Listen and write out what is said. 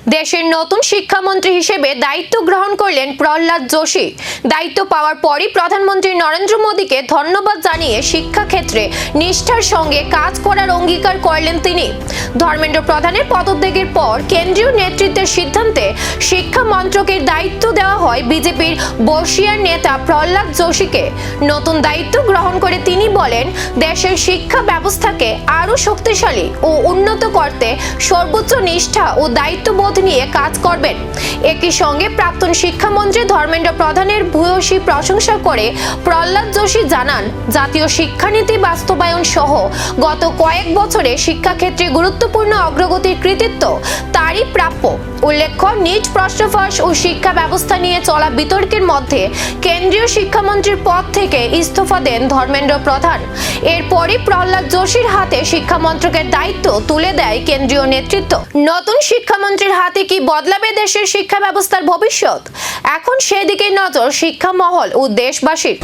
দেশের নতুন শিক্ষামন্ত্রী হিসেবে দায়িত্ব গ্রহণ করলেন প্রহ্লাদ যোশী। দায়িত্ব পাওয়ার পরই প্রধানমন্ত্রী নরেন্দ্র মোদীকে ধন্যবাদ জানিয়ে শিক্ষাক্ষেত্রে নিষ্ঠার সঙ্গে কাজ করার অঙ্গীকার করলেন তিনি। ধর্মেন্দ্র প্রধানের পদত্যাগের পর কেন্দ্রীয় নেতৃত্বের সিদ্ধান্তে শিক্ষা মন্ত্রকের দায়িত্ব দেওয়া হয় বিজেপির বর্ষিয়ার নেতা প্রহ্লাদ যোশীকে। নতুন দায়িত্ব গ্রহণ করে তিনি বলেন, দেশের শিক্ষা ব্যবস্থাকে আরো শক্তিশালী ও উন্নত করতে সর্বোচ্চ নিষ্ঠা ও দায়িত্ববোধ নিয়ে কাজ করবেন। একই সঙ্গে প্রাক্তন শিক্ষামন্ত্রী ধর্মেন্দ্র প্রধানের ভূয়সী প্রশংসা করে প্রহ্লাদ যোশী জানান, জাতীয় শিক্ষানীতি বাস্তবায়ন সহ গত কয়েক বছরে শিক্ষাক্ষেত্রে গুরুত্বপূর্ণ অগ্রগতির কৃতিত্ব তারই প্রাপ্য। উল্লেখ্য, নিজ প্রশ্নফাঁস ও শিক্ষা ব্যবস্থা নিয়ে চলা বিতর্কের মধ্যে কেন্দ্রীয় শিক্ষামন্ত্রীর পদ থেকে ইস্তফা দেন ধর্মেন্দ্র প্রধান। এরপরই প্রহ্লাদ যোশীর হাতে শিক্ষা মন্ত্রকের দায়িত্ব তুলে দেয় কেন্দ্রীয় নেতৃত্ব। নতুন শিক্ষামন্ত্রীর হাতে কি বদলাবে দেশের শিক্ষা ব্যবস্থার ভবিষ্যৎ? এখন সেদিকে নজর শিক্ষা মহল ও দেশবাসীর।